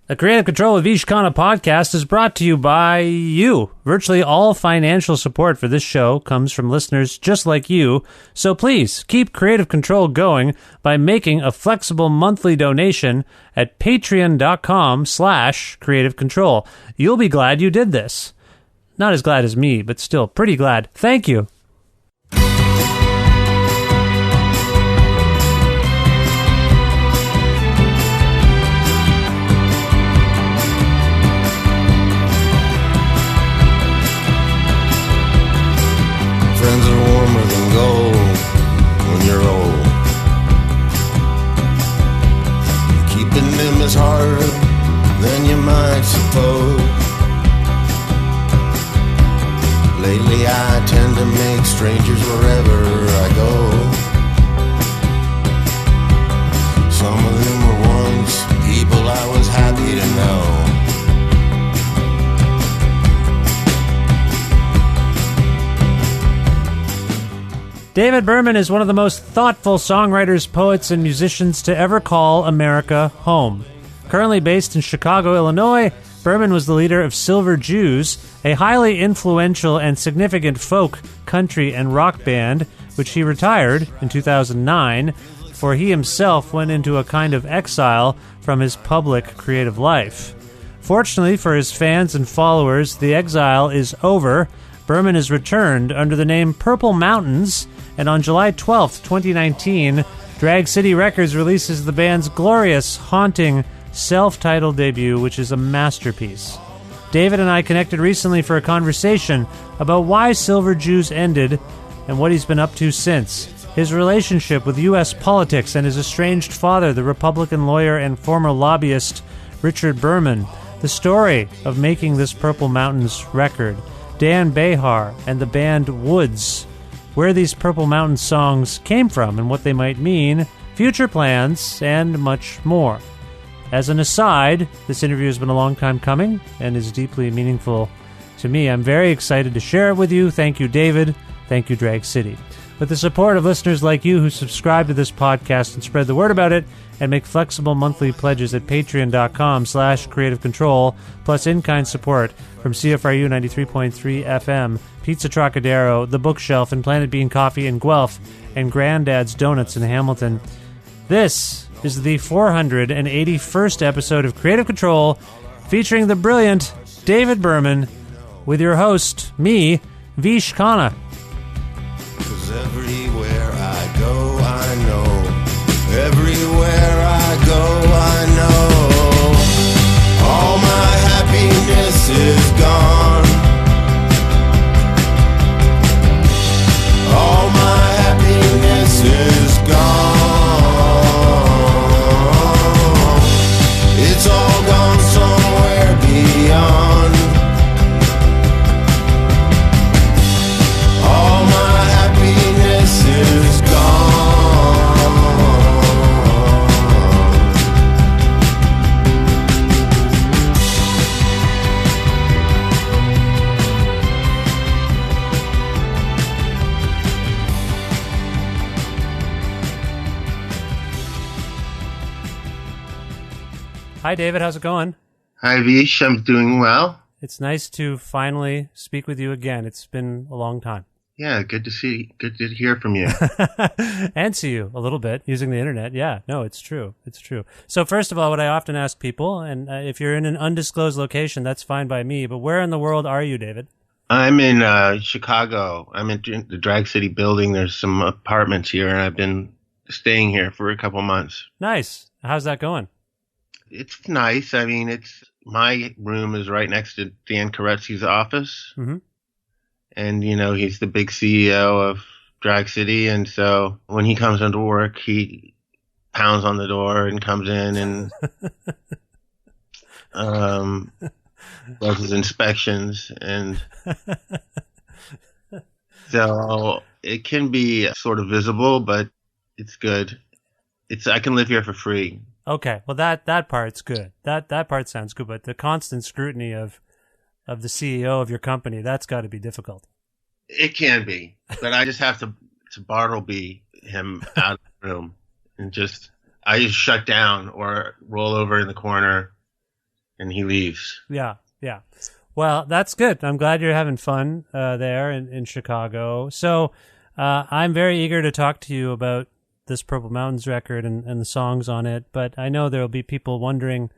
The Creative Control with Vishkana podcast is brought to you by you. Virtually all financial support for this show comes from listeners just like you. So please keep Creative Control going by making a flexible monthly donation at patreon.com/Creative Control. You'll be glad you did this. Not as glad as me, but still pretty glad. Thank you. Friends are warmer than gold when you're old. Keeping them is harder than you might suppose. Lately I tend to make strangers wherever I go. Some of them were once people I was happy to know. David Berman is one of the most thoughtful songwriters, poets, and musicians to ever call America home. Currently based in Chicago, Illinois, Berman was the leader of Silver Jews, a highly influential and significant folk, country, and rock band, which he retired in 2009, for he himself went into a kind of exile from his public creative life. Fortunately for his fans and followers, the exile is over. Berman is returned under the name Purple Mountains, and on July 12th, 2019, Drag City Records releases the band's glorious, haunting, self-titled debut, which is a masterpiece. David and I connected recently for a conversation about why Silver Jews ended and what he's been up to since, his relationship with U.S. politics and his estranged father, the Republican lawyer and former lobbyist Richard Berman, the story of making this Purple Mountains record, Dan Behar and the band Woods, where these Purple Mountain songs came from and what they might mean, future plans, and much more. As an aside, this interview has been a long time coming and is deeply meaningful to me. I'm very excited to share it with you. Thank you, David. Thank you, Drag City. With the support of listeners like you who subscribe to this podcast and spread the word about it and make flexible monthly pledges at patreon.com/Creative Control, plus in-kind support from CFRU 93.3 FM, Pizza Trokadero, The Bookshelf, and Planet Bean Coffee in Guelph, and Grandad's Donuts in Hamilton. This is the 481st episode of Creative Control, featuring the brilliant David Berman, with your host, me, Vish Khanna. 'Cause everywhere I go, I know. Everywhere I go, I know. All my happiness is gone. All my happiness is gone. It's all gone somewhere beyond. All my happiness is gone. Hi, David. How's it going? Hi, Vish. I'm doing well. It's nice to finally speak with you again. It's been a long time. Yeah, good to hear from you. And see you a little bit using the internet. Yeah, no, it's true. It's true. So first of all, what I often ask people, and if you're in an undisclosed location, that's fine by me, but where in the world are you, David? I'm in Chicago. I'm in the Drag City building. There's some apartments here, and I've been staying here for a couple months. Nice. How's that going? It's nice. I mean, my room is right next to Dan Koretsky's office. Mm-hmm. And, you know, he's the big CEO of Drag City. And so when he comes into work, he pounds on the door and comes in and does his inspections. And so it can be sort of visible, but it's good. I can live here for free. Okay. Well, that part's good. That part sounds good. But the constant scrutiny of the CEO of your company, that's got to be difficult. It can be, but I just have to Bartleby him out of the room and I just shut down or roll over in the corner and he leaves. Yeah, yeah. Well, that's good. I'm glad you're having fun there in Chicago. So I'm very eager to talk to you about this Purple Mountains record and the songs on it, but I know there will be people wondering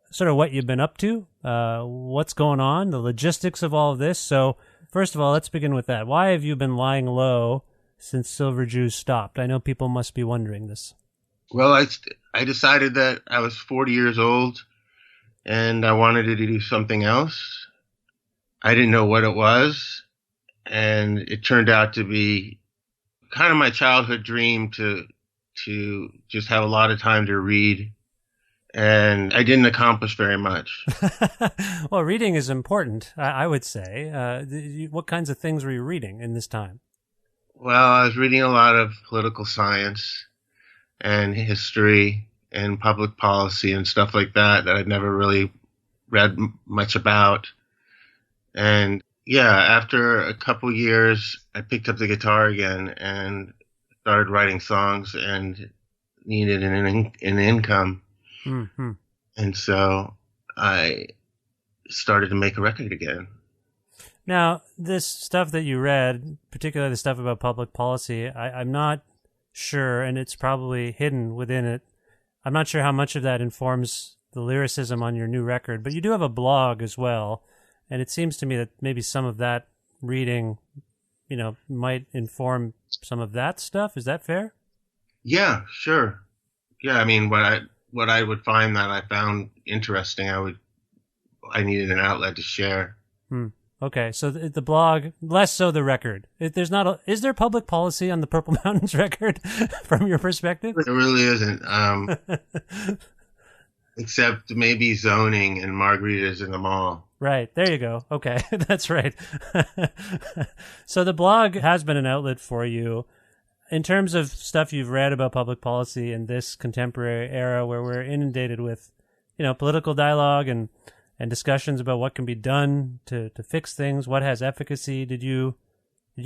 sort of what you've been up to, what's going on, the logistics of all of this. So first of all, let's begin with that. Why have you been lying low since Silver Jews stopped? I know people must be wondering this. Well, I decided that I was 40 years old and I wanted to do something else. I didn't know what it was, and it turned out to be kind of my childhood dream to just have a lot of time to read, and I didn't accomplish very much. Well, reading is important, I would say. What kinds of things were you reading in this time? Well, I was reading a lot of political science and history and public policy and stuff like that I'd never really read much about. And yeah, after a couple years, I picked up the guitar again and started writing songs and needed an income. Mm-hmm. And so I started to make a record again. Now, this stuff that you read, particularly the stuff about public policy, I'm not sure, and it's probably hidden within it. I'm not sure how much of that informs the lyricism on your new record, but you do have a blog as well. And it seems to me that maybe some of that reading, might inform some of that stuff. Is that fair? Yeah, sure. Yeah, I mean, what I would find that I found interesting, I needed an outlet to share. Okay, so the blog, less so the record. Is there public policy on the Purple Mountains record from your perspective? There really isn't. Except maybe zoning and margaritas in the mall. Right. There you go. Okay. That's right. So the blog has been an outlet for you in terms of stuff you've read about public policy in this contemporary era where we're inundated with, political dialogue and discussions about what can be done to fix things, what has efficacy. Did you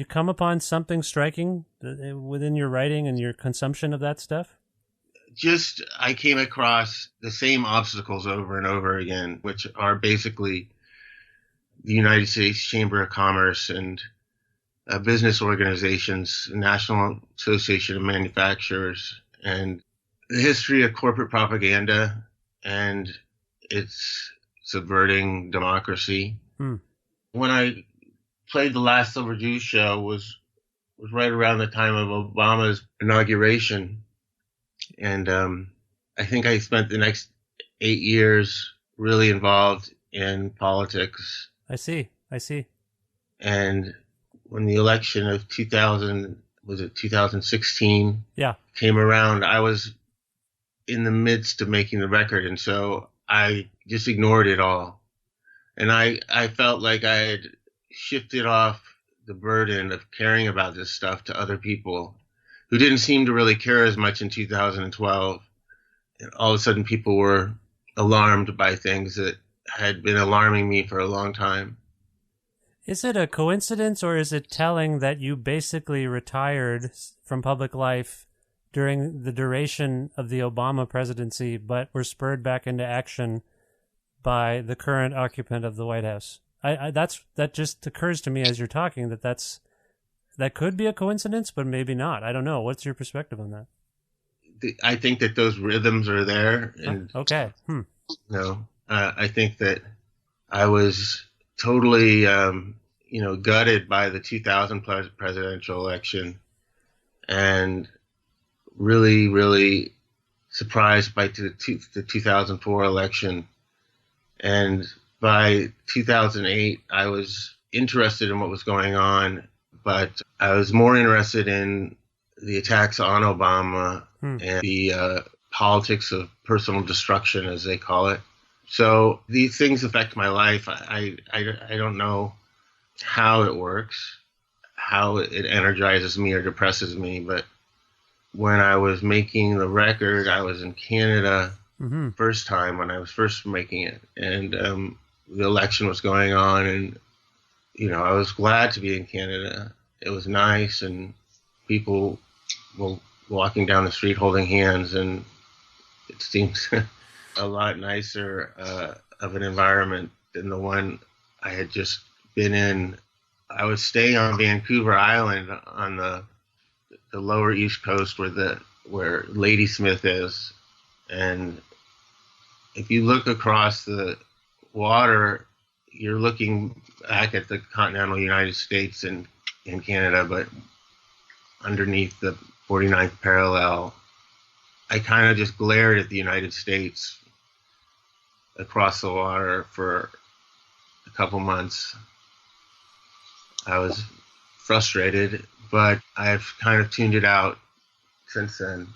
come upon something striking within your writing and your consumption of that stuff? I came across the same obstacles over and over again, which are basically the United States Chamber of Commerce and business organizations, National Association of Manufacturers, and the history of corporate propaganda and its subverting democracy. When I played the last Silver Jews show was right around the time of Obama's inauguration. And I think I spent the next 8 years really involved in politics. I see. And when the election of 2016 came around, I was in the midst of making the record. And so I just ignored it all. And I felt like I had shifted off the burden of caring about this stuff to other people who didn't seem to really care as much in 2012. And all of a sudden people were alarmed by things that had been alarming me for a long time. Is it a coincidence, or is it telling that you basically retired from public life during the duration of the Obama presidency, but were spurred back into action by the current occupant of the White House? That just occurs to me as you're talking that could be a coincidence, but maybe not. I don't know. What's your perspective on that? I think that those rhythms are there. And, okay. I think that I was totally, gutted by the 2000 presidential election and really, really surprised by the 2004 election. And by 2008, I was interested in what was going on, but I was more interested in the attacks on Obama and the politics of personal destruction, as they call it. So these things affect my life. I don't know how it works, how it energizes me or depresses me, but when I was making the record, I was in Canada first time when I was first making it, and the election was going on, and I was glad to be in Canada. It was nice, and people were walking down the street holding hands, and it seems a lot nicer of an environment than the one I had just been in. I was staying on Vancouver Island on the lower East Coast where Ladysmith is, and if you look across the water, you're looking back at the continental United States and in Canada, but underneath the 49th parallel, I kind of just glared at the United States across the water for a couple months. I was frustrated, but I've kind of tuned it out since then.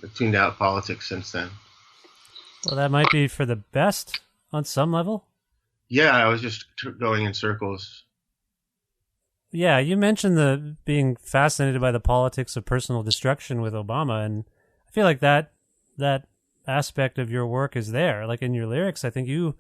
I've tuned out politics since then. Well, that might be for the best on some level. Yeah, I was just going in circles. Yeah, you mentioned the being fascinated by the politics of personal destruction with Obama, and I feel like that aspect of your work is there. Like in your lyrics, I think you,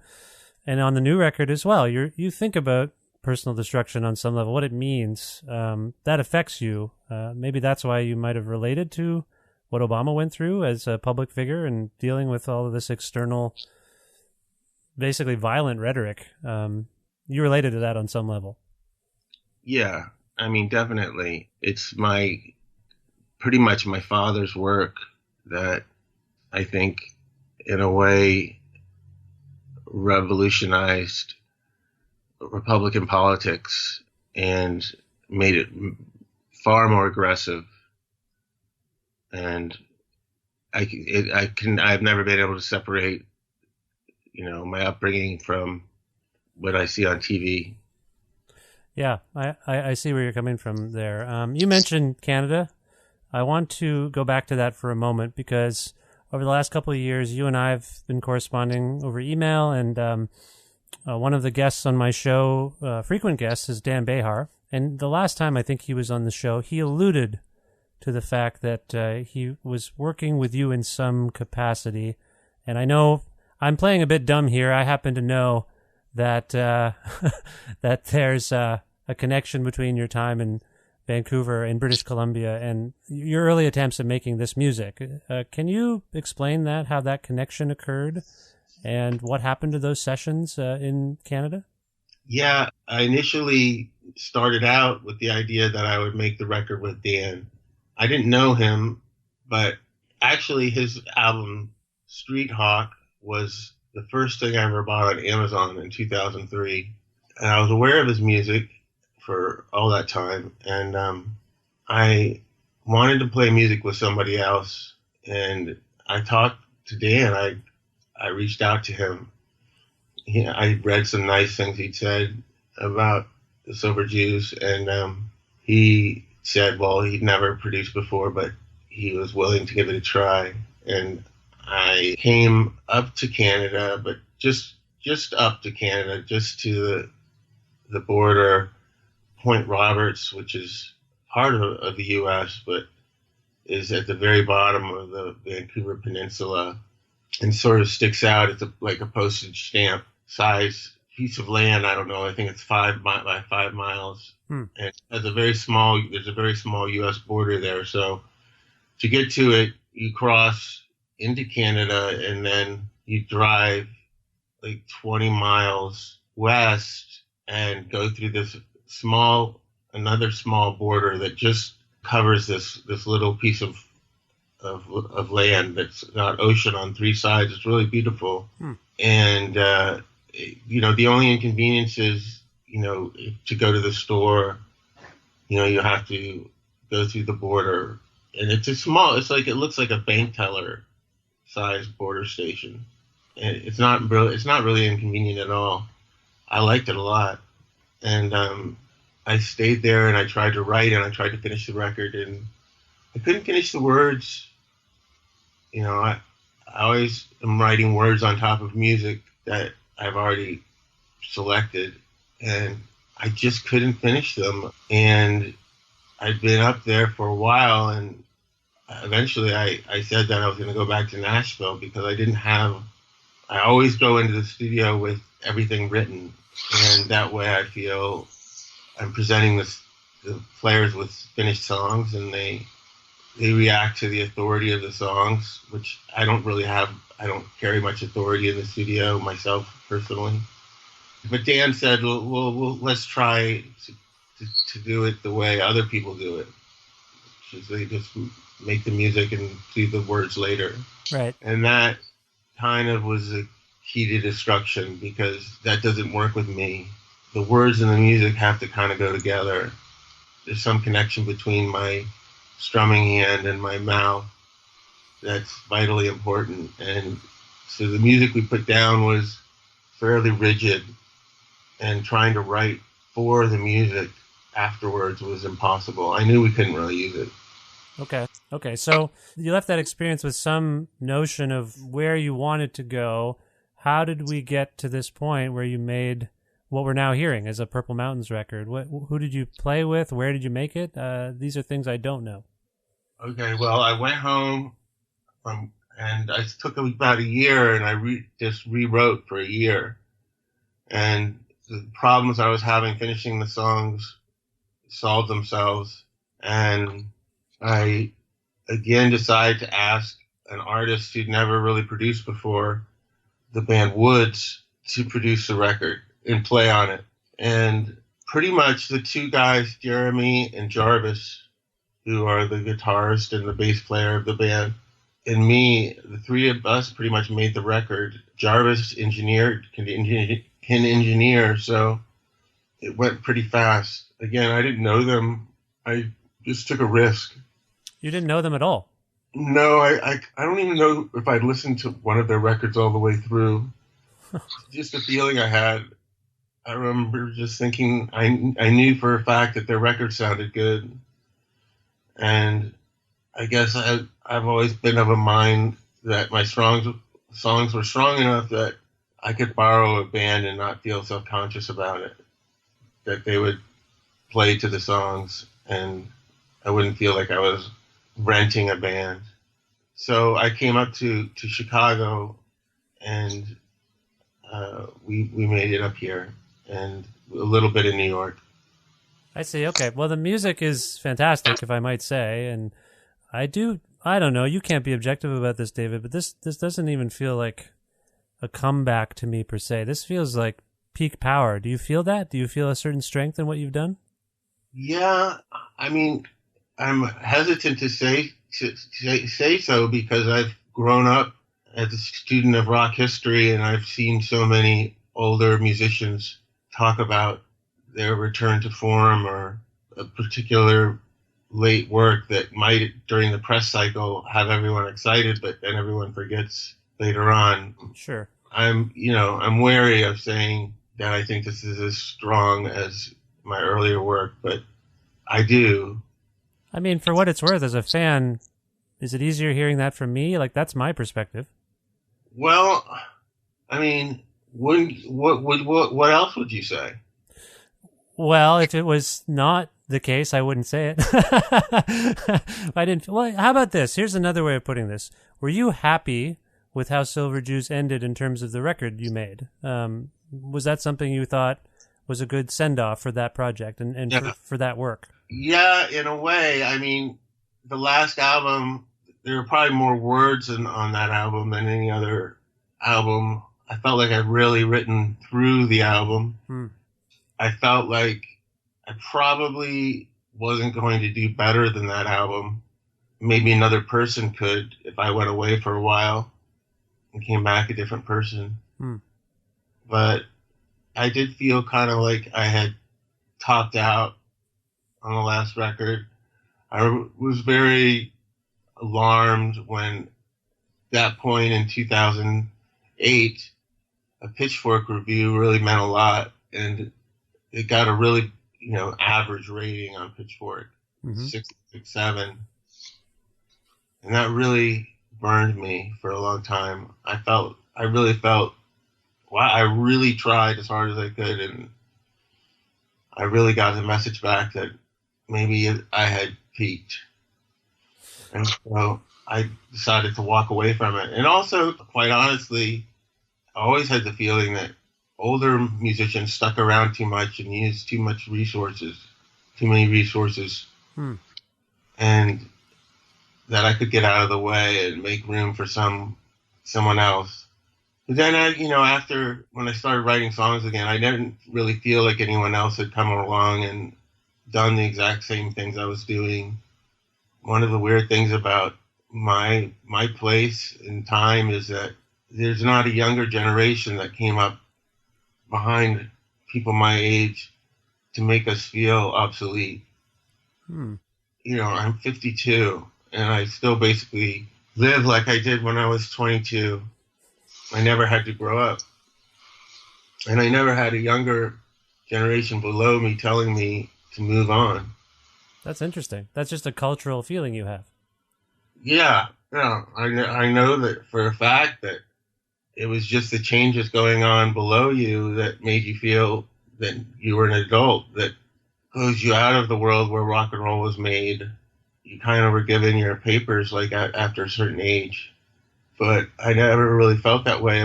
and on the new record as well, you think about personal destruction on some level, what it means. That affects you. Maybe that's why you might have related to what Obama went through as a public figure and dealing with all of this external, basically violent rhetoric. You related to that on some level. Yeah, I mean, definitely. It's pretty much my father's work that I think, in a way, revolutionized Republican politics and made it far more aggressive. And I've never been able to separate, my upbringing from what I see on TV. Yeah, I see where you're coming from there. You mentioned Canada. I want to go back to that for a moment because over the last couple of years, you and I have been corresponding over email, and one of the guests on my show, frequent guest, is Dan Behar. And the last time I think he was on the show, he alluded to the fact that he was working with you in some capacity. And I know I'm playing a bit dumb here. I happen to know that that there's a connection between your time in Vancouver in British Columbia and your early attempts at making this music. Can you explain that, how that connection occurred and what happened to those sessions in Canada? Yeah, I initially started out with the idea that I would make the record with Dan. I didn't know him, but actually his album Street Hawk was the first thing I ever bought on Amazon in 2003. And I was aware of his music for all that time. And I wanted to play music with somebody else. And I talked to Dan. I reached out to him. I read some nice things he'd said about the Sober Jews. And he said, well, he'd never produced before, but he was willing to give it a try. And I came up to Canada, but just up to Canada, just to the border, Point Roberts, which is part of the U.S., but is at the very bottom of the Vancouver Peninsula and sort of sticks out. It's like a postage stamp size piece of land. I don't know. I think it's 5 by 5 miles. And there's a very small U.S. border there. So to get to it, you cross into Canada and then you drive like 20 miles west and go through this another small border that just covers this little piece of land that's got ocean on 3 sides. It's really beautiful. And the only inconvenience is to go to the store, you have to go through the border, and it's it looks like a bank teller size border station. And it's not really inconvenient at all. I liked it a lot. And I stayed there and I tried to write and I tried to finish the record and I couldn't finish the words. I always am writing words on top of music that I've already selected and I just couldn't finish them. And I'd been up there for a while and eventually I said that I was going to go back to Nashville because I always go into the studio with everything written, and that way I feel I'm presenting the players with finished songs, and they they react to the authority of the songs, which I don't really have. I don't carry much authority in the studio myself personally. But Dan said, well let's try to do it the way other people do it, which is they just make the music and do the words later. Right. And that kind of was a key to destruction because that doesn't work with me. The words and the music have to kind of go together. There's some connection between my strumming hand and my mouth that's vitally important. And so the music we put down was fairly rigid, and trying to write for the music afterwards was impossible. I knew we couldn't really use it. Okay. So you left that experience with some notion of where you wanted to go. How did we get to this point where you made what we're now hearing as a Purple Mountains record? Who did you play with? Where did you make it? These are things I don't know. Okay, well, I went home and I took about a year, and I just rewrote for a year. And the problems I was having finishing the songs solved themselves. And I again decided to ask an artist who'd never really produced before, the band Woods, to produce the record and play on it. And pretty much the two guys, Jeremy and Jarvis, who are the guitarist and the bass player of the band, and me, the three of us pretty much made the record. Jarvis can engineer, so it went pretty fast. Again, I didn't know them. I just took a risk. You didn't know them at all? No, I don't even know if I'd listened to one of their records all the way through. Just a feeling I had. I remember just thinking I knew for a fact that their record sounded good. And I guess I've always been of a mind that my songs were strong enough that I could borrow a band and not feel self-conscious about it. That they would play to the songs and I wouldn't feel like I was renting a band. So I came up to Chicago and we made it up here and a little bit in New York. I see. Okay. Well, the music is fantastic, if I might say. And I don't know, you can't be objective about this, David, but this doesn't even feel like a comeback to me per se. This feels like peak power. Do you feel that? Do you feel a certain strength in what you've done? Yeah. I mean, I'm hesitant to say so because I've grown up as a student of rock history and I've seen so many older musicians talk about their return to form or a particular late work that might, during the press cycle, have everyone excited, but then everyone forgets later on. Sure. I'm wary of saying that I think this is as strong as my earlier work, but I do. I mean, for what it's worth, as a fan, is it easier hearing that from me? Like, that's my perspective. Well, I mean, what else would you say? Well, if it was not the case, I wouldn't say it. I didn't. Well, how about this? Here's another way of putting this. Were you happy with how Silver Jews ended in terms of the record you made? Was that something you thought was a good send-off for that project and Yeah. for that work? Yeah, in a way. I mean, the last album, there were probably more words on that album than any other album. I felt like I'd really written through the album. I felt like I probably wasn't going to do better than that album. Maybe another person could if I went away for a while and came back a different person. But I did feel kind of like I had topped out on the last record. I was very alarmed when that point in 2008, a Pitchfork review really meant a lot. And it got a really, average rating on Pitchfork, 6.7. And that really burned me for a long time. I really felt, wow, I really tried as hard as I could. And I really got the message back that maybe I had peaked. And so I decided to walk away from it. And also, quite honestly, I always had the feeling that older musicians stuck around too much and used too many resources. And that I could get out of the way and make room for someone else. But then after when I started writing songs again, I didn't really feel like anyone else had come along and done the exact same things I was doing. One of the weird things about my place in time is that there's not a younger generation that came up behind people my age to make us feel obsolete. I'm 52, and I still basically live like I did when I was 22. I never had to grow up. And I never had a younger generation below me telling me to move on. That's interesting. That's just a cultural feeling you have. Yeah. I know that for a fact that it was just the changes going on below you that made you feel that you were an adult, that goes you out of the world where rock and roll was made. You kind of were given your papers like after a certain age. But I never really felt that way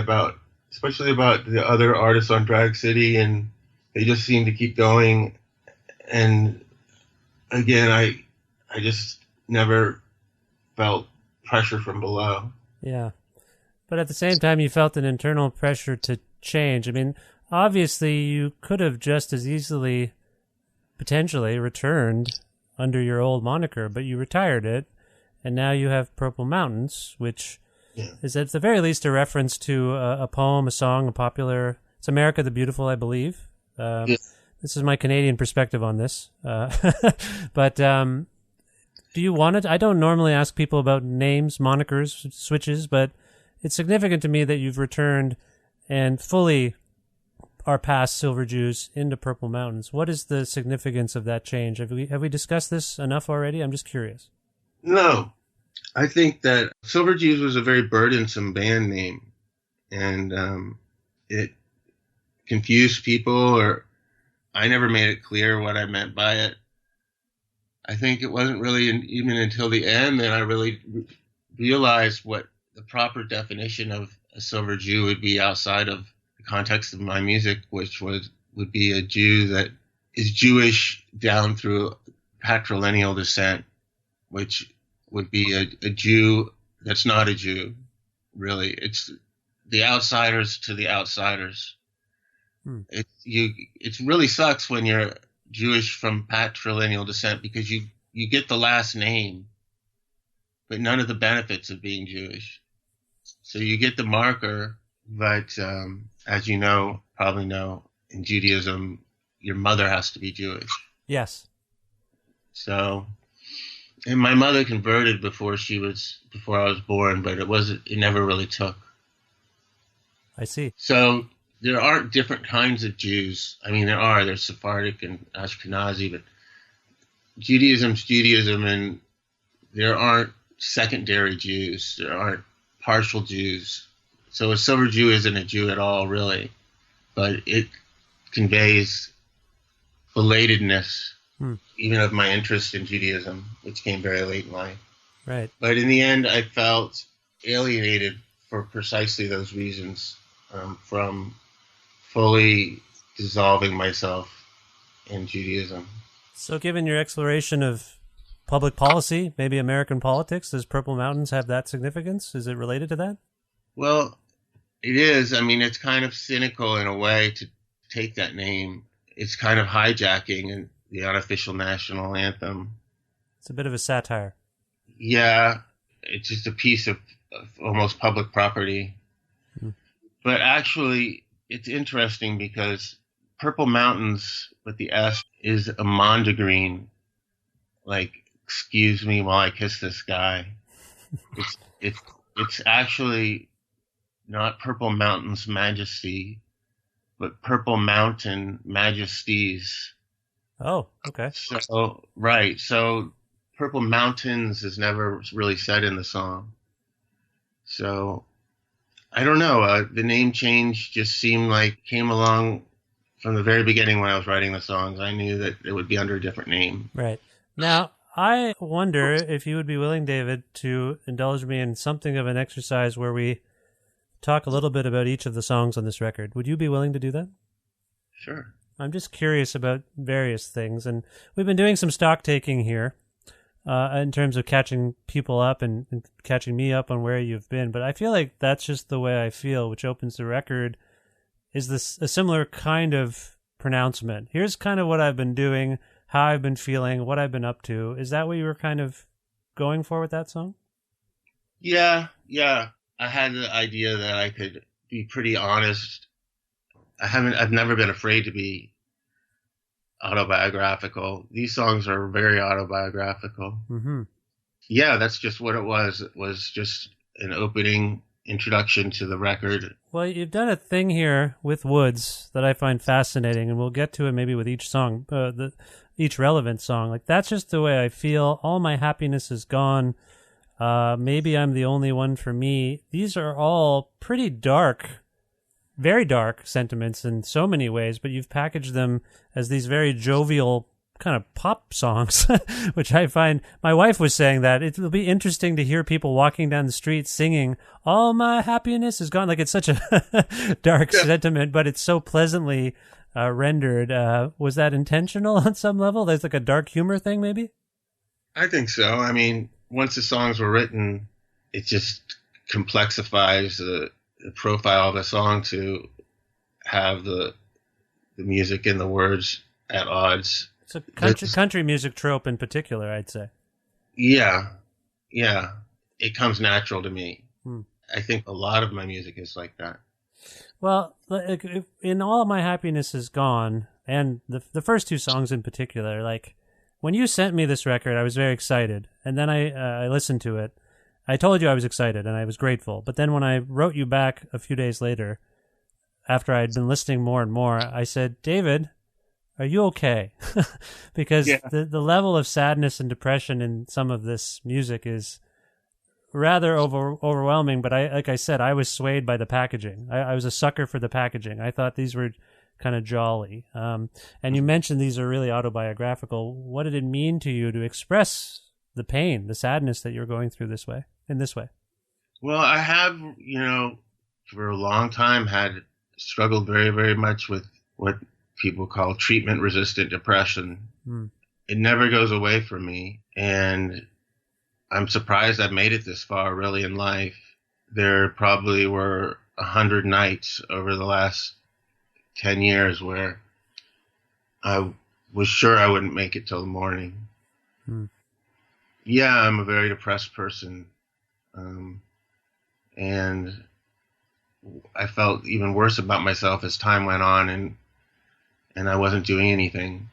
especially about the other artists on Drag City, and they just seemed to keep going. And again, I just never felt pressure from below. Yeah. But at the same time, you felt an internal pressure to change. I mean, obviously, you could have just as easily, potentially, returned under your old moniker, but you retired it, and now you have Purple Mountains, which is at the very least a reference to a poem, a song, a popular... It's America the Beautiful, I believe. This is my Canadian perspective on this. But do you want to... I don't normally ask people about names, monikers, switches, but it's significant to me that you've returned and fully are past Silver Jews into Purple Mountains. What is the significance of that change? Have we discussed this enough already? I'm just curious. No. I think that Silver Jews was a very burdensome band name, and it confused people, or I never made it clear what I meant by it. I think it wasn't really even until the end that I really realized what the proper definition of a Silver Jew would be outside of the context of my music, which would be a Jew that is Jewish down through patrilineal descent, which would be a Jew that's not a Jew, really. It's the outsiders to the outsiders. It really sucks when you're Jewish from patrilineal descent, because you get the last name, but none of the benefits of being Jewish. So you get the marker, but as you probably know, in Judaism, your mother has to be Jewish. Yes. So... And my mother converted before I was born, but it never really took. I see. So there aren't different kinds of Jews. I mean, there's Sephardic and Ashkenazi, but Judaism's Judaism, and there aren't secondary Jews. There aren't partial Jews. So a Silver Jew isn't a Jew at all, really, but it conveys belatedness. Even of my interest in Judaism, which came very late in life. Right. But in the end, I felt alienated for precisely those reasons, from fully dissolving myself in Judaism. So given your exploration of public policy, maybe American politics, does Purple Mountains have that significance? Is it related to that? Well, it is. I mean, it's kind of cynical in a way to take that name. It's kind of hijacking the unofficial national anthem. It's a bit of a satire. Yeah, it's just a piece of almost public property. But actually, it's interesting because Purple Mountains with the S is a mondegreen, like, excuse me while I kiss this guy. It's actually not Purple Mountain's Majesty, but Purple Mountain Majesties. Oh, okay. So, right. So Purple Mountains is never really said in the song. So I don't know. The name change just seemed like came along from the very beginning when I was writing the songs. I knew that it would be under a different name. Right. Now, I wonder if you would be willing, David, to indulge me in something of an exercise where we talk a little bit about each of the songs on this record. Would you be willing to do that? Sure. I'm just curious about various things, and we've been doing some stock taking here. in terms of catching people up and catching me up on where you've been. But I feel like that's just the way I feel, which opens the record. Is this a similar kind of pronouncement? Here's kind of what I've been doing, how I've been feeling, what I've been up to. Is that what you were kind of going for with that song? Yeah. I had the idea that I could be pretty honest. I've never been afraid to be autobiographical. These songs are very autobiographical. Mm-hmm. Yeah, that's just what it was. It was just an opening introduction to the record. Well, you've done a thing here with Woods that I find fascinating, and we'll get to it maybe with each song, each relevant song. Like, that's just the way I feel. All my happiness is gone. Maybe I'm the only one for me. These are all pretty dark, very dark sentiments in so many ways, but you've packaged them as these very jovial kind of pop songs, which I find, my wife was saying that it will be interesting to hear people walking down the street singing, all my happiness is gone. Like, it's such a dark sentiment, but it's so pleasantly rendered. Was that intentional on some level? There's like a dark humor thing, maybe? I think so. I mean, once the songs were written, it just complexifies the profile of a song to have the music and the words at odds. It's a country music trope in particular, I'd say. Yeah. It comes natural to me. I think a lot of my music is like that. Well, in All My Happiness Is Gone, and the first two songs in particular, like, when you sent me this record, I was very excited. And then I listened to it. I told you I was excited, and I was grateful. But then when I wrote you back a few days later, after I'd been listening more and more, I said, David, are you okay? Because the level of sadness and depression in some of this music is rather overwhelming. But like I said, I was swayed by the packaging. I was a sucker for the packaging. I thought these were kind of jolly. And you mentioned these are really autobiographical. What did it mean to you to express the pain, the sadness that you're going through in this way? Well, I have, for a long time had struggled very, very much with what people call treatment-resistant depression. It never goes away from me, and I'm surprised I've made it this far, really, in life. There probably were 100 nights over the last 10 years where I was sure I wouldn't make it till the morning. Yeah, I'm a very depressed person. And I felt even worse about myself as time went on, and I wasn't doing anything.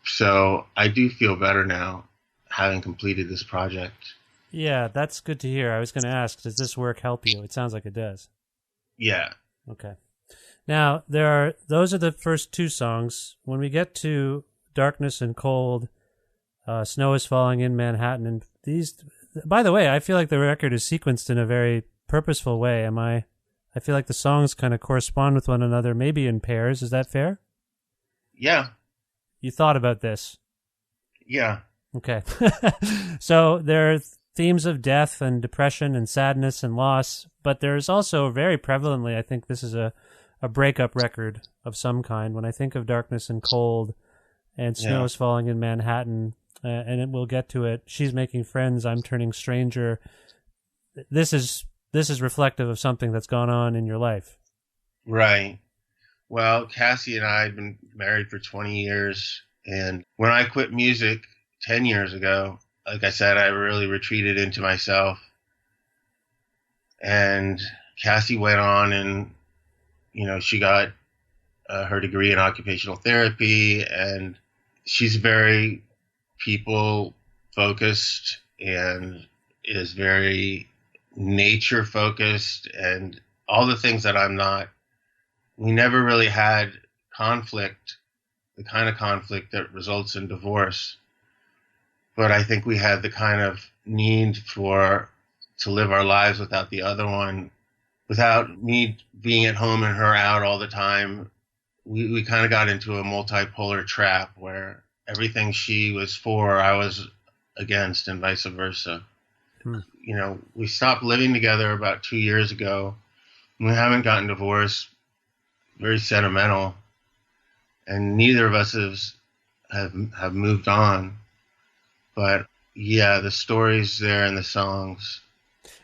So I do feel better now, having completed this project. Yeah, that's good to hear. I was going to ask, does this work help you? It sounds like it does. Yeah. Okay. Now, those are the first two songs. When we get to Darkness and Cold, Snow is Falling in Manhattan, and these, by the way, I feel like the record is sequenced in a very purposeful way. I feel like the songs kind of correspond with one another, maybe in pairs. Is that fair? Yeah. You thought about this? Yeah. Okay. So there are themes of death and depression and sadness and loss, but there's also very prevalently, I think this is a breakup record of some kind. When I think of Darkness and Cold and Snow is Falling in Manhattan, and we'll get to it, She's Making Friends, I'm Turning Stranger, this is reflective of something that's gone on in your life. Right. Well, Cassie and I had been married for 20 years, and when I quit music 10 years ago, like I said, I really retreated into myself. And Cassie went on and, she got her degree in occupational therapy, and she's very people focused and is very nature focused and all the things that I'm not. We never really had conflict, the kind of conflict that results in divorce. But I think we had the kind of need to live our lives without the other one, without me being at home and her out all the time. We kind of got into a multipolar trap where everything she was for, I was against, and vice versa. We stopped living together about 2 years ago. We haven't gotten divorced. Very sentimental, and neither of us have moved on. But Yeah, the stories there and the songs.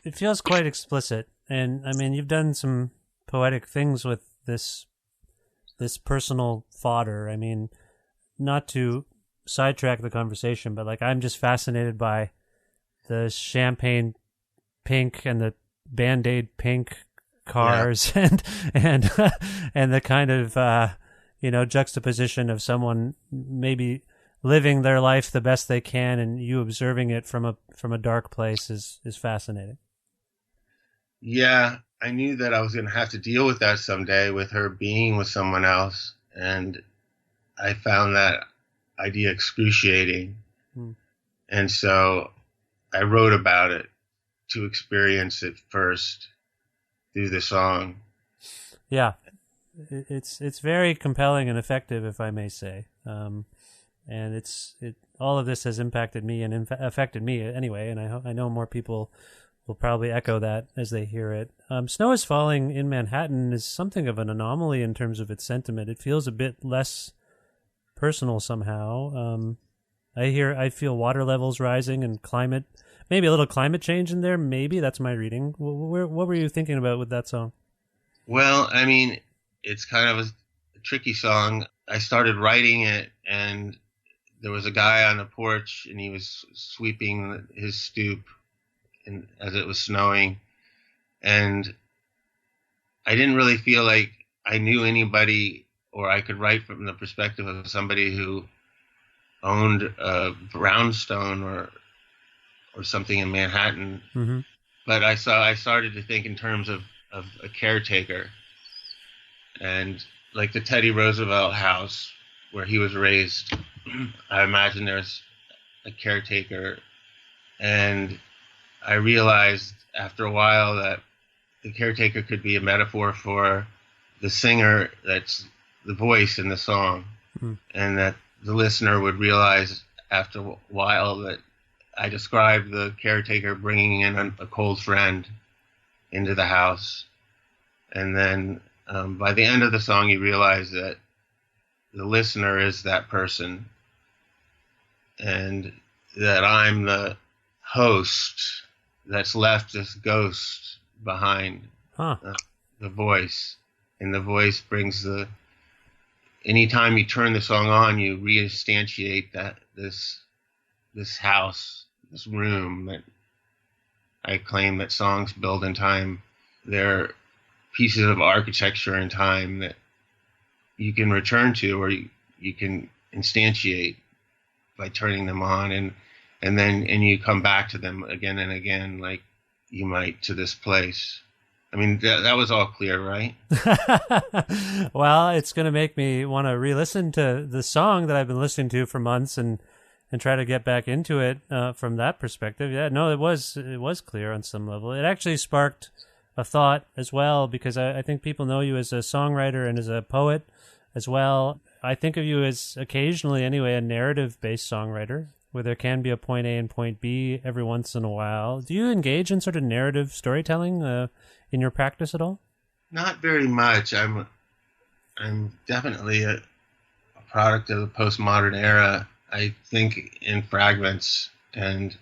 It feels quite explicit, and I mean, you've done some poetic things with this personal fodder. I mean, not to sidetrack the conversation, but like I'm just fascinated by the champagne pink and the Band-Aid pink cars, and and the kind of juxtaposition of someone maybe living their life the best they can, and you observing it from a dark place is fascinating. Yeah, I knew that I was going to have to deal with that someday, with her being with someone else, and I found that idea excruciating. And so I wrote about it to experience it first through the song. Yeah, it's very compelling and effective, if I may say. And all of this has impacted me and affected me anyway, and I know more people will probably echo that as they hear it. Snow is Falling in Manhattan is something of an anomaly in terms of its sentiment. It feels a bit less personal somehow. I feel water levels rising and maybe a little climate change in there. Maybe that's my reading. What were you thinking about with that song? Well, I mean, it's kind of a tricky song. I started writing it, and there was a guy on the porch, and he was sweeping his stoop as it was snowing. And I didn't really feel like I knew anybody, or I could write from the perspective of somebody who owned a brownstone or something in Manhattan. Mm-hmm. But I started to think in terms of a caretaker, and like the Teddy Roosevelt house where he was raised. I imagine there's a caretaker, and I realized after a while that the caretaker could be a metaphor for the singer that's the voice in the song, and that the listener would realize after a while that I described the caretaker bringing in a cold friend into the house. And then by the end of the song, you realize that the listener is that person, and that I'm the host that's left this ghost behind the voice. And the voice brings anytime you turn the song on, you reinstantiate this house, this room that I claim that songs build in time. They're pieces of architecture in time that you can return to, or you can instantiate by turning them on, and you come back to them again and again, like you might to this place. I mean, that was all clear, right? Well, it's going to make me want to re-listen to the song that I've been listening to for months and try to get back into it from that perspective. Yeah, no, it was clear on some level. It actually sparked a thought as well, because I think people know you as a songwriter and as a poet as well. I think of you as occasionally, anyway, a narrative-based songwriter, where there can be a point A and point B every once in a while. Do you engage in sort of narrative storytelling in your practice at all? Not very much. I'm definitely a product of the postmodern era. I think in fragments, and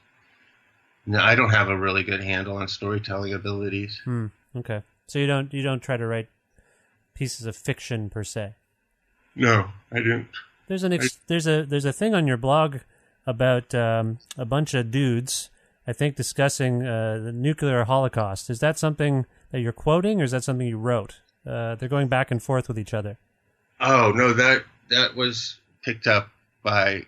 I don't have a really good handle on storytelling abilities. Okay, so you don't try to write pieces of fiction per se. No, I didn't. There's a thing on your blog about a bunch of dudes, I think, discussing the nuclear Holocaust. Is that something that you're quoting, or is that something you wrote? They're going back and forth with each other. Oh no, that was picked up by.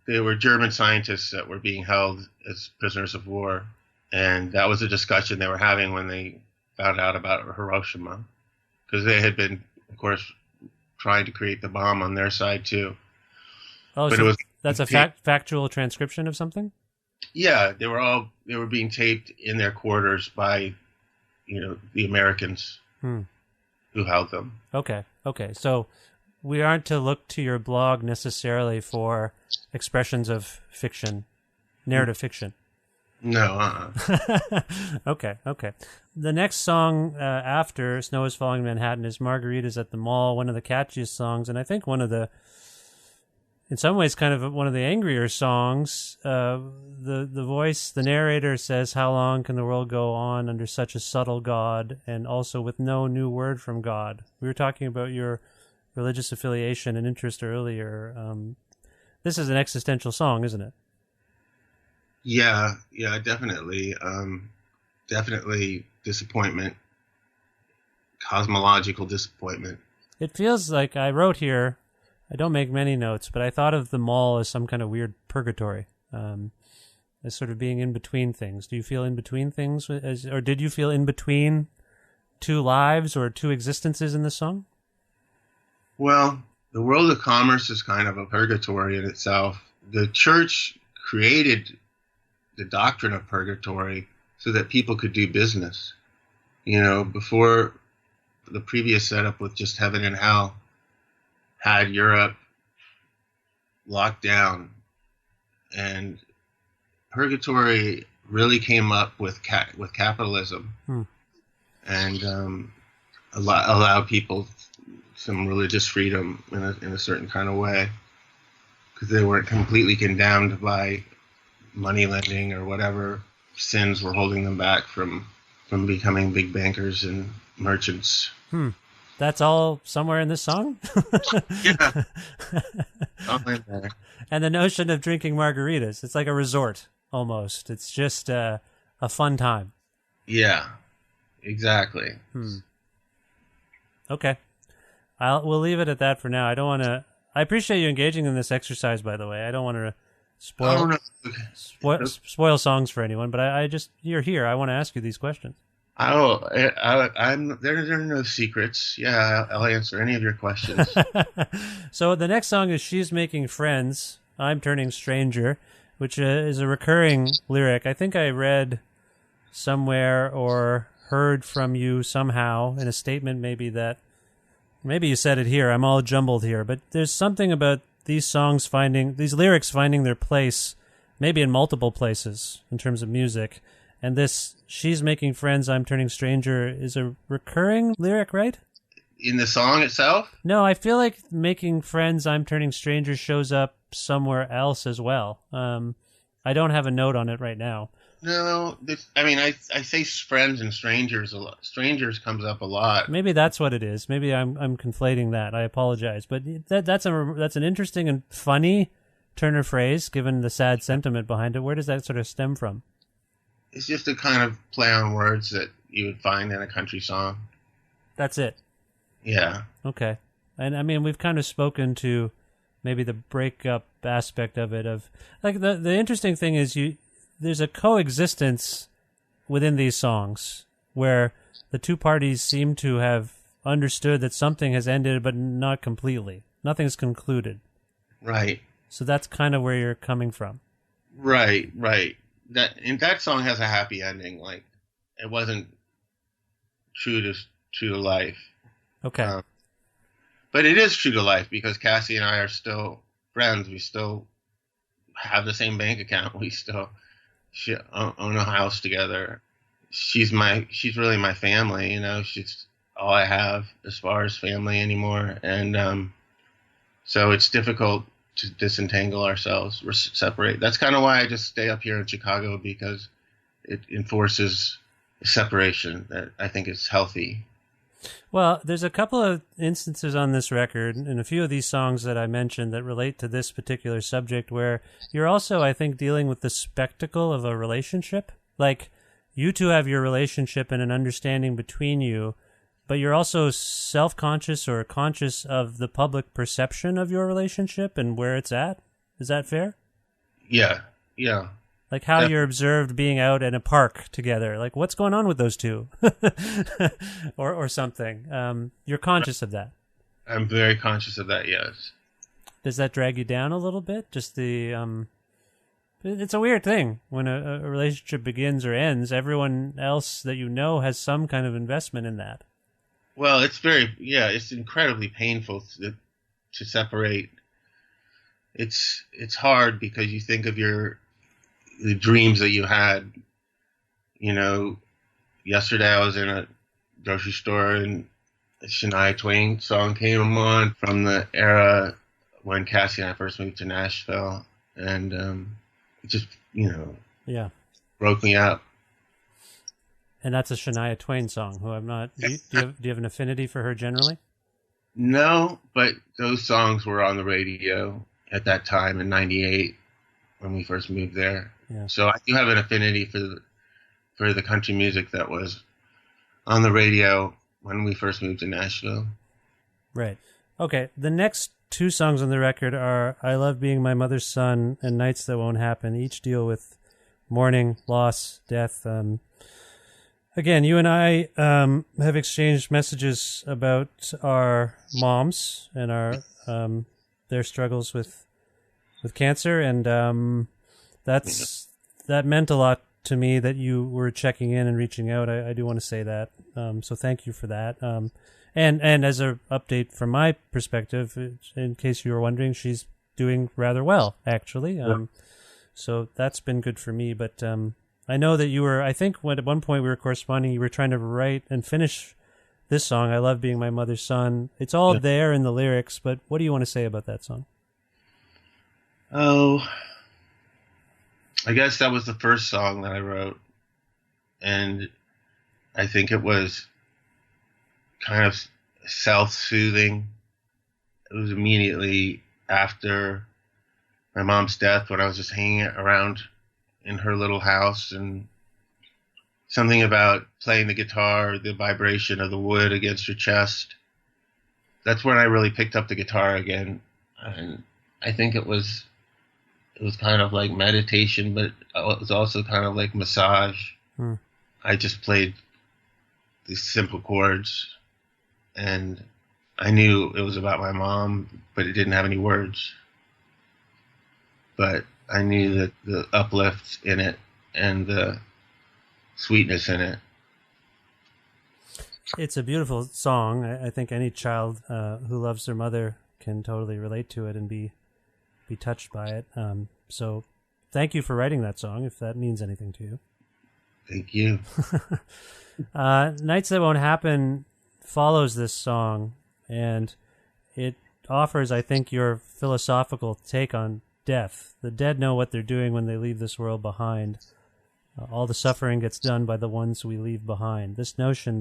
They were German scientists that were being held as prisoners of war, and that was a discussion they were having when they found out about Hiroshima, because they had been, of course, trying to create the bomb on their side too. Oh, but so that's a factual transcription of something? Yeah, they were being taped in their quarters by, the Americans who held them. Okay. So we aren't to look to your blog necessarily for expressions of fiction, narrative fiction. No. Okay. The next song after Snow is Falling in Manhattan is Margaritas at the Mall, one of the catchiest songs, and I think one of the in some ways kind of one of the angrier songs. The voice, the narrator says, "How long can the world go on under such a subtle God, and also with no new word from God?" We were talking about your religious affiliation and interest earlier. This is an existential song, isn't it? Yeah, definitely. Definitely disappointment, cosmological disappointment. It feels like, I wrote here, I don't make many notes, but I thought of the mall as some kind of weird purgatory, as sort of being in between things. Do you feel in between things, or did you feel in between two lives or two existences in this song? Well, the world of commerce is kind of a purgatory in itself. The church created the doctrine of purgatory so that people could do business. Before the previous setup with just heaven and hell had Europe locked down, and purgatory really came up with capitalism, and allow people some religious freedom in a certain kind of way, because they weren't completely condemned by money lending or whatever sins were holding them back from becoming big bankers and merchants. That's all somewhere in this song? Yeah. Something there. And the notion of drinking margaritas, it's like a resort almost. It's just a fun time. Yeah, exactly. Okay. We'll leave it at that for now. I appreciate you engaging in this exercise, by the way. I don't want to spoil songs for anyone, but you're here. I want to ask you these questions. There are no secrets. Yeah, I'll answer any of your questions. So the next song is "She's Making Friends, I'm Turning Stranger," which is a recurring lyric. I think I read somewhere or heard from you somehow in a statement, maybe you said it here. I'm all jumbled here, but there's something about these lyrics finding their place, maybe in multiple places in terms of music. And this "She's Making Friends, I'm Turning Stranger" is a recurring lyric, right? In the song itself? No, I feel like "Making Friends, I'm Turning Stranger" shows up somewhere else as well. I don't have a note on it right now. No, I say friends and strangers a lot. Strangers comes up a lot. Maybe that's what it is. Maybe I'm conflating that. I apologize, but that's an interesting and funny turn of phrase, given the sad sentiment behind it. Where does that sort of stem from? It's just a kind of play on words that you would find in a country song. That's it? Yeah. Okay. And I mean, we've kind of spoken to maybe the breakup aspect of it. Of like the interesting thing is there's a coexistence within these songs where the two parties seem to have understood that something has ended, but not completely. Nothing's concluded. Right. So that's kind of where you're coming from. Right. That song has a happy ending. Like, it wasn't true to life. Okay. But it is true to life because Cassie and I are still friends. We still have the same bank account. We still own a house together. She's really my family. She's all I have as far as family anymore. And so it's difficult to disentangle ourselves, separate. That's kind of why I just stay up here in Chicago, because it enforces separation that I think is healthy. Well, there's a couple of instances on this record and a few of these songs that I mentioned that relate to this particular subject where you're also, I think, dealing with the spectacle of a relationship. Like, you two have your relationship and an understanding between you, but you're also self-conscious or conscious of the public perception of your relationship and where it's at. Is that fair? Yeah. Like how you're observed being out in a park together. Like, what's going on with those two? or something. You're conscious of that. I'm very conscious of that, yes. Does that drag you down a little bit? Just the... It's a weird thing. When a relationship begins or ends, everyone else that you know has some kind of investment in that. Well, it's incredibly painful to separate. It's hard because you think of the dreams that you had. Yesterday I was in a grocery store and a Shania Twain song came on from the era when Cassie and I first moved to Nashville, and it just, Yeah. broke me up. And that's a Shania Twain song, who I'm not... Do you have an affinity for her generally? No, but those songs were on the radio at that time in '98 when we first moved there. Yeah. So I do have an affinity for the country music that was on the radio when we first moved to Nashville. Right. Okay, the next two songs on the record are I Love Being My Mother's Son and Nights That Won't Happen. Each deal with mourning, loss, death. Again, you and I have exchanged messages about our moms and our their struggles with cancer, and that meant a lot to me that you were checking in and reaching out. I do want to say that. So thank you for that. And as an update from my perspective, in case you were wondering, she's doing rather well, actually. So that's been good for me. But I know that you were, I think at one point we were corresponding, you were trying to write and finish this song, I Love Being My Mother's Son. It's all there in the lyrics, but what do you want to say about that song? Oh, I guess that was the first song that I wrote. And I think it was kind of self-soothing. It was immediately after my mom's death when I was just hanging around in her little house, and something about playing the guitar, the vibration of the wood against your chest. That's when I really picked up the guitar again. And I think it was kind of like meditation, but it was also kind of like massage. I just played these simple chords, and I knew it was about my mom, but it didn't have any words. But I knew that the uplift in it and the sweetness in it. It's a beautiful song. I think any child who loves their mother can totally relate to it and be touched by it. So thank you for writing that song, if that means anything to you. Thank you. Nights That Won't Happen follows this song, and it offers, I think, your philosophical take on death. The dead know what they're doing when they leave this world behind. All the suffering gets done by the ones we leave behind. This notion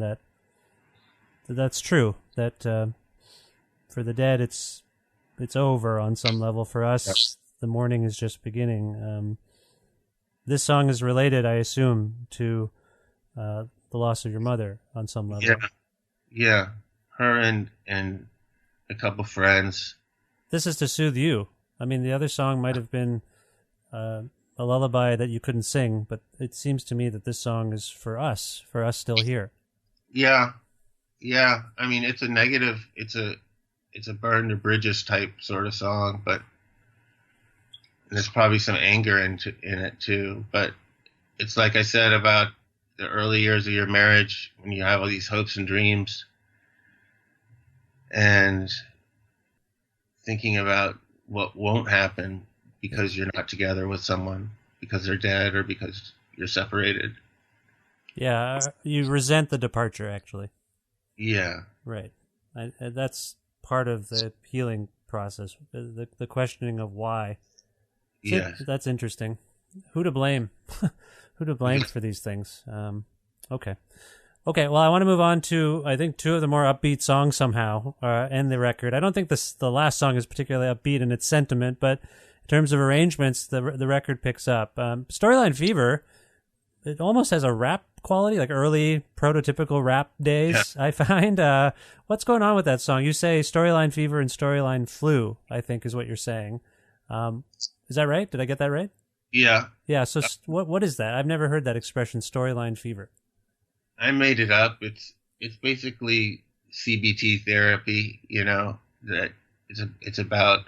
that's true, that for the dead it's over on some level. For us, the mourning is just beginning. This song is related, I assume, to the loss of your mother on some level. Yeah. Her and a couple friends. This is to soothe you. I mean, the other song might have been a lullaby that you couldn't sing, but it seems to me that this song is for us still here. Yeah. I mean, it's a negative. It's a burn the bridges type sort of song, but there's probably some anger in it too. But it's like I said about the early years of your marriage, when you have all these hopes and dreams, and thinking about what won't happen because you're not together with someone, because they're dead or because you're separated. Yeah, you resent the departure, actually. Yeah. Right. That's part of the healing process, the questioning of why. Yeah. That's interesting. Who to blame? Who to blame for these things? Okay. Well, I want to move on to, I think, two of the more upbeat songs somehow end the record. I don't think the last song is particularly upbeat in its sentiment, but in terms of arrangements, the record picks up. Storyline Fever, it almost has a rap quality, like early prototypical rap days, yeah. I find. What's going on with that song? You say Storyline Fever and Storyline Flu, I think is what you're saying. Is that right? Did I get that right? Yeah. Yeah, so what is that? I've never heard that expression, Storyline Fever. I made it up. It's basically CBT therapy, that it's about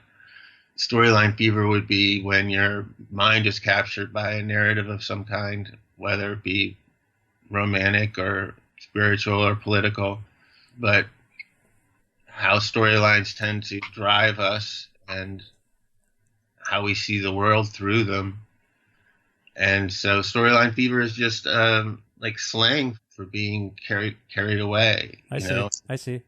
storyline fever would be when your mind is captured by a narrative of some kind, whether it be romantic or spiritual or political, but how storylines tend to drive us and how we see the world through them. And so storyline fever is just like slang for being carried away. I see.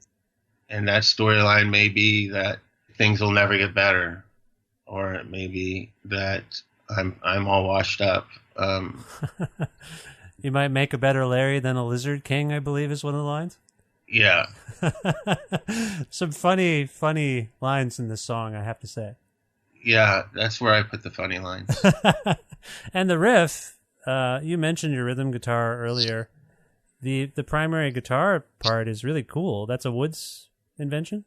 And that storyline may be that things will never get better, or it may be that I'm all washed up. You might make a better Larry than a Lizard King, I believe is one of the lines. Yeah. Some funny lines in this song, I have to say. Yeah, that's where I put the funny lines. And the riff, you mentioned your rhythm guitar earlier. The primary guitar part is really cool. That's a Woods invention?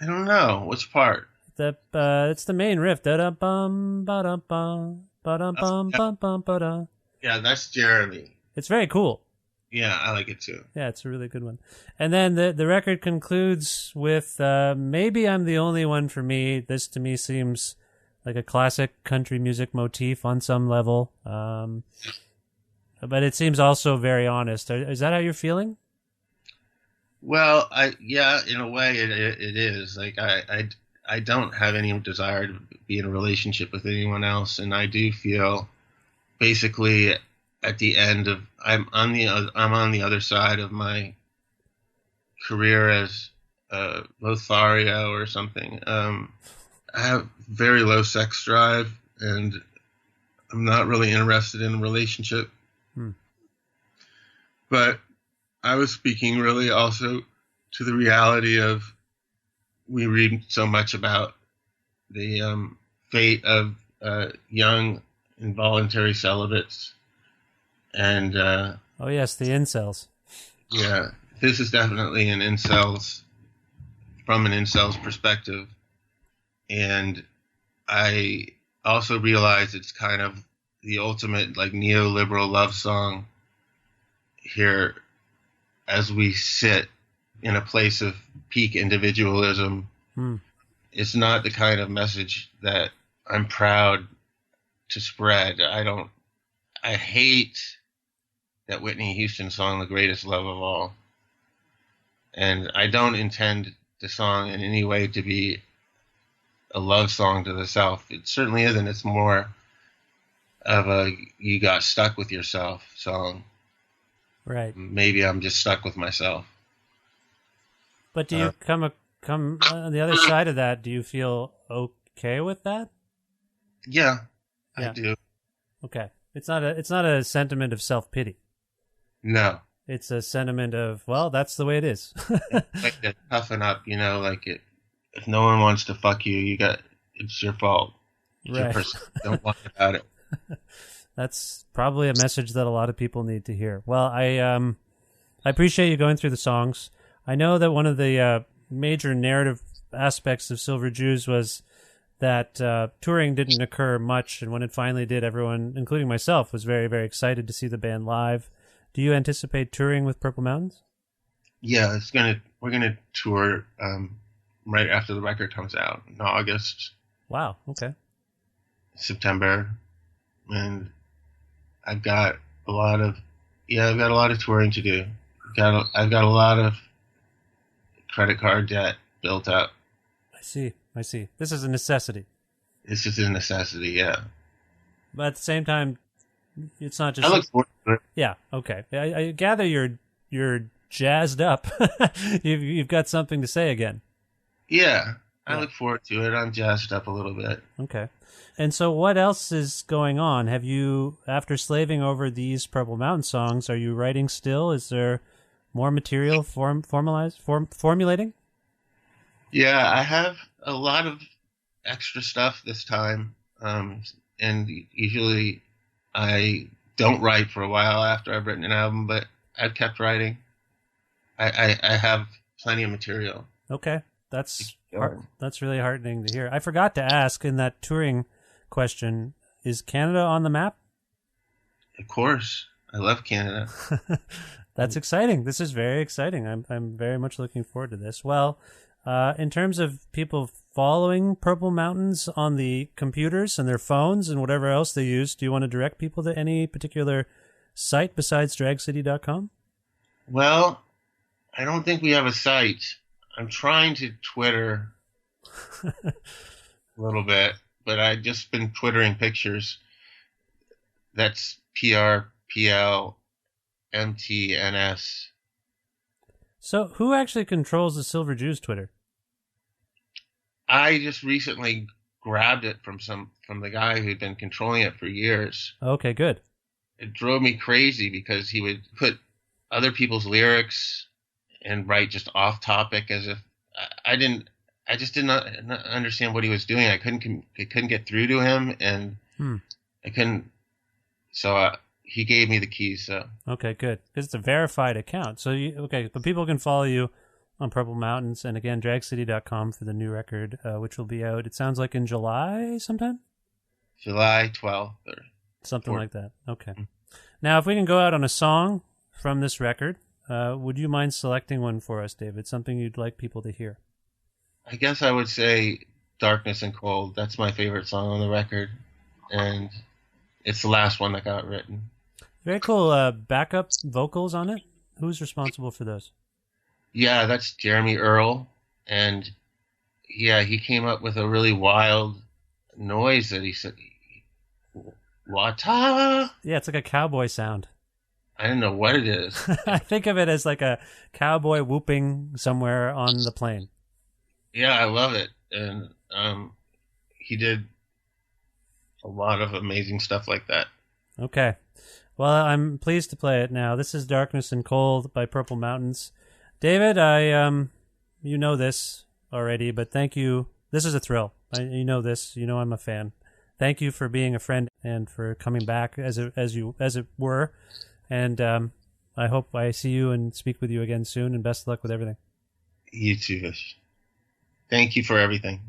I don't know. Which part? It's the main riff. Da-da-bum, ba-da-bum, ba-da-bum, bum, ba-da. Yeah, that's Jeremy. It's very cool. Yeah, I like it too. Yeah, it's a really good one. And then the record concludes with Maybe I'm the Only One for Me. This to me seems like a classic country music motif on some level. But it seems also very honest. Is that how you're feeling? Well, in a way it is. Like I don't have any desire to be in a relationship with anyone else, and I do feel basically at the end of I'm on the other side of my career as Lothario or something. I have very low sex drive, and I'm not really interested in a relationship. But I was speaking really also to the reality of we read so much about the fate of young involuntary celibates. And oh yes, the incels. Yeah, this is definitely from an incel's perspective. And I also realize it's kind of the ultimate like neoliberal love song here as we sit in a place of peak individualism. It's not the kind of message that I'm proud to spread. I hate that Whitney Houston song, The Greatest Love of All. And I don't intend the song in any way to be a love song to the self. It certainly isn't. It's more of a you got stuck with yourself song. Right. Maybe I'm just stuck with myself. But do you come on the other side of that? Do you feel okay with that? Yeah, I do. Okay. It's not a sentiment of self-pity. No. It's a sentiment of, well, that's the way it is. Like to toughen up, if no one wants to fuck you, it's your fault. It's your person. Don't worry about it. That's probably a message that a lot of people need to hear. Well, I appreciate you going through the songs. I know that one of the major narrative aspects of Silver Jews was that touring didn't occur much, and when it finally did, everyone, including myself, was very, very excited to see the band live. Do you anticipate touring with Purple Mountains? Yeah, we're gonna tour right after the record comes out in August. Wow. Okay. September, and I've got a lot of touring to do. I've got a lot of credit card debt built up. I see. This is a necessity. This is a necessity, yeah. But at the same time, it's not just. I look forward to it. Yeah. Okay. I gather you're jazzed up. You've got something to say again. Yeah. I look forward to it. I'm jazzed up a little bit. Okay. And so what else is going on? Have you, after slaving over these Purple Mountain songs, are you writing still? Is there more material formulating? Yeah, I have a lot of extra stuff this time. And usually I don't write for a while after I've written an album, but I've kept writing. I have plenty of material. Okay. That's really heartening to hear. I forgot to ask in that touring question, is Canada on the map? Of course. I love Canada. That's exciting. This is very exciting. I'm very much looking forward to this. Well, in terms of people following Purple Mountains on the computers and their phones and whatever else they use, do you want to direct people to any particular site besides dragcity.com? Well, I don't think we have a site. I'm trying to Twitter a little bit, but I've just been Twittering pictures. That's PRPLMTNS. So who actually controls the Silver Jews Twitter? I just recently grabbed it from the guy who'd been controlling it for years. Okay, good. It drove me crazy because he would put other people's lyrics and write just off topic as if I just did not understand what he was doing. I couldn't get through to him, and I couldn't. So he gave me the keys. So okay, good. It's a verified account. So but people can follow you on Purple Mountains, and again, dragcity.com for the new record, which will be out. It sounds like in July sometime. July 12th or something 4th. like that. Okay. Now, if we can go out on a song from this record, would you mind selecting one for us, David? Something you'd like people to hear? I guess I would say Darkness and Cold. That's my favorite song on the record, and it's the last one that got written. Very cool backup vocals on it. Who's responsible for those? Yeah, that's Jeremy Earl, and yeah, he came up with a really wild noise that he said, "Wata." Yeah, it's like a cowboy sound. I don't know what it is. I think of it as like a cowboy whooping somewhere on the plain. Yeah, I love it, and he did a lot of amazing stuff like that. Okay, well, I'm pleased to play it now. This is Darkness and Cold by Purple Mountains. David, you know this already, but thank you. This is a thrill. You know this. You know I'm a fan. Thank you for being a friend and for coming back as it were. And I hope I see you and speak with you again soon. And best of luck with everything. You too, Vish. Thank you for everything.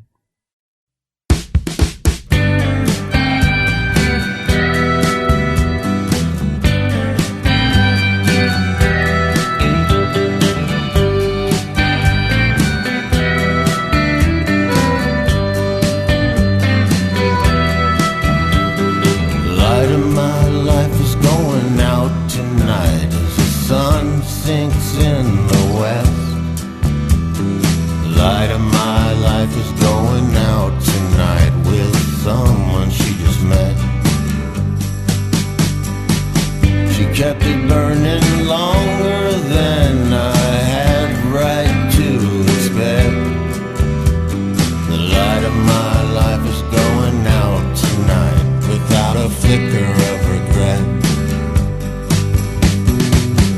Sinks in the west. The light of my life is going out tonight with someone she just met. She kept it burning longer than I had right to expect. The light of my life is going out tonight without a flicker of regret.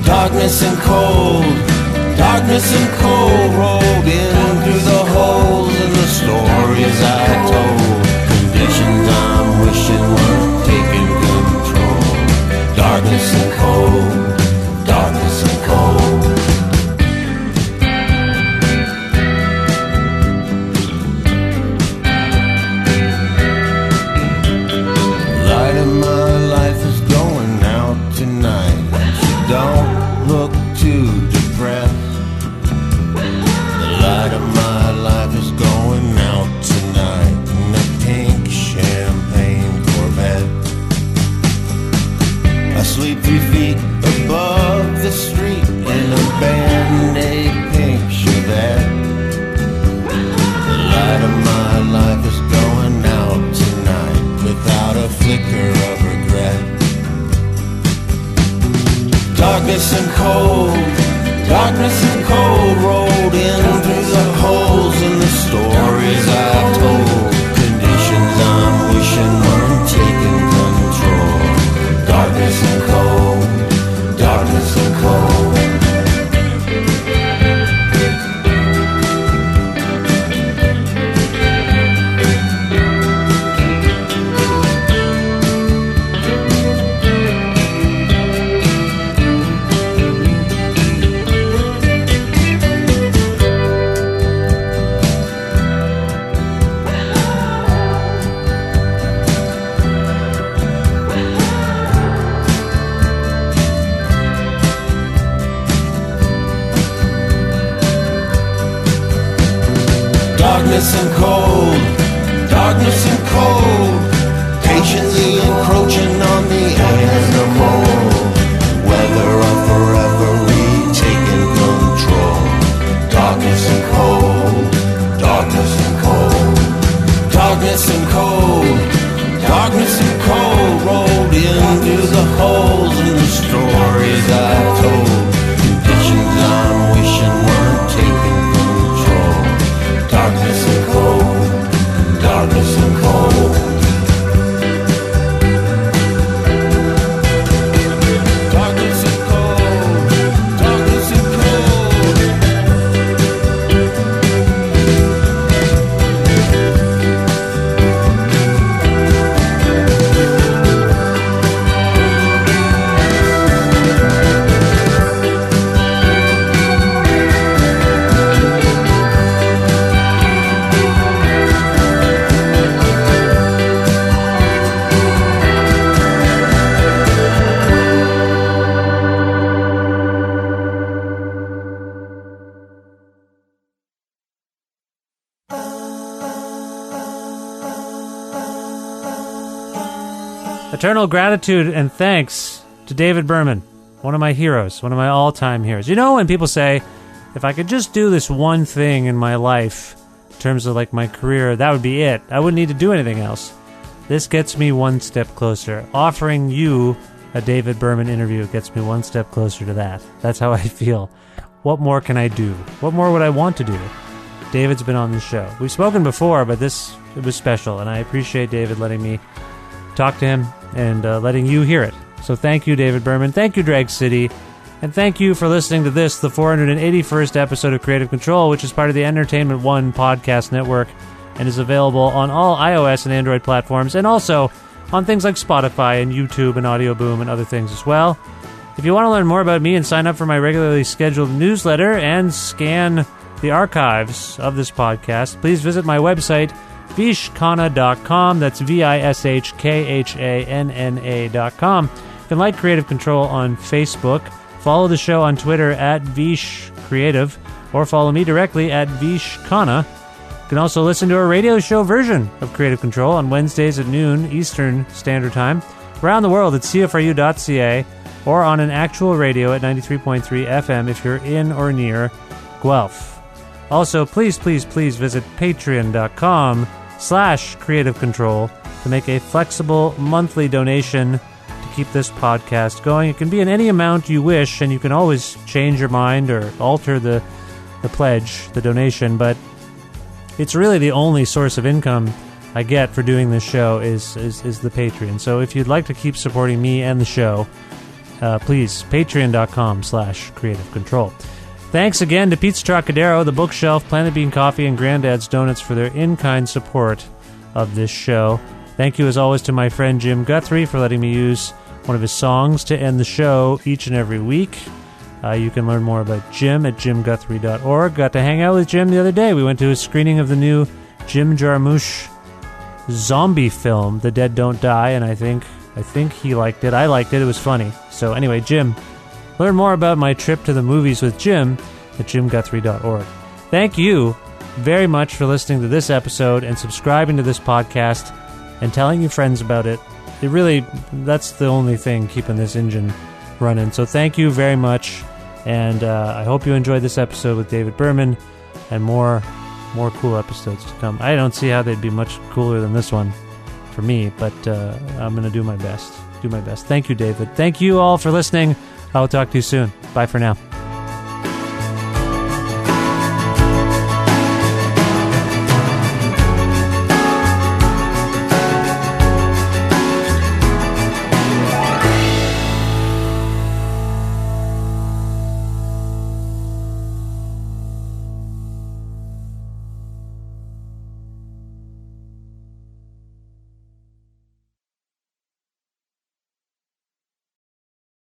Darkness and cold rolled in through the holes in the stories I told. Conditions I'm wishing weren't taking control. Darkness and cold, darkness and cold. Light of my life is going out tonight. She don't look too depressed. The light of my life is going out tonight in a pink champagne Corvette. I sleep 3 feet above the street in a Band-Aid pink Chevette. The light of my life is going out tonight without a flicker of regret. Darkness and cold rolled in through the holes in the stories I told. Conditions I'm wishing weren't taking control. Darkness and cold, darkness and cold. Darkness and cold, patiently encroaching on the animal. Whether or forever retaking control. Darkness and cold, darkness and cold. Darkness and cold, darkness and cold rolled into the holes in the stories I told. Conditions I'm wishing weren't taking control. Darkness and cold. Eternal gratitude and thanks to David Berman, one of my heroes, one of my all-time heroes. You know, when people say, if I could just do this one thing in my life, in terms of like my career, that would be it. I wouldn't need to do anything else. This gets me one step closer. Offering you a David Berman interview gets me one step closer to that. That's how I feel. What more can I do? What more would I want to do? David's been on the show. We've spoken before, but it was special, and I appreciate David letting me talk to him and letting you hear it. So thank you, David Berman. Thank you, Drag City. And thank you for listening to this, the 481st episode of Creative Control, which is part of the Entertainment One podcast network and is available on all iOS and Android platforms, and also on things like Spotify and YouTube and Audio Boom and other things as well. If you want to learn more about me and sign up for my regularly scheduled newsletter and scan the archives of this podcast, please visit my website, vishkhanna.com. That's VISHKHANNA.com. You can like Creative Control on Facebook, follow the show on Twitter at VishCreative, or follow me directly at vishkhanna. You can also listen to a radio show version of Creative Control on Wednesdays at noon Eastern Standard Time, around the world at CFRU.ca, or on an actual radio at 93.3 FM if you're in or near Guelph. Also, please visit patreon.com/Creative Control to make a flexible monthly donation to keep this podcast going. It can be in any amount you wish, and you can always change your mind or alter the pledge, the donation, but it's really the only source of income I get for doing this show is the Patreon. So if you'd like to keep supporting me and the show, please, patreon.com/Creative Control. Thanks again to Pizza Trokadero, The Bookshelf, Planet Bean Coffee, and Grandad's Donuts for their in-kind support of this show. Thank you, as always, to my friend Jim Guthrie for letting me use one of his songs to end the show each and every week. You can learn more about Jim at jimguthrie.org. Got to hang out with Jim the other day. We went to a screening of the new Jim Jarmusch zombie film, The Dead Don't Die, and I think he liked it. I liked it. It was funny. So anyway, Jim, learn more about my trip to the movies with Jim at jimguthrie.org. Thank you very much for listening to this episode and subscribing to this podcast and telling your friends about it. It really, that's the only thing keeping this engine running. So thank you very much, and I hope you enjoyed this episode with David Berman and more cool episodes to come. I don't see how they'd be much cooler than this one for me, but I'm going to do my best. Thank you, David. Thank you all for listening. I will talk to you soon. Bye for now.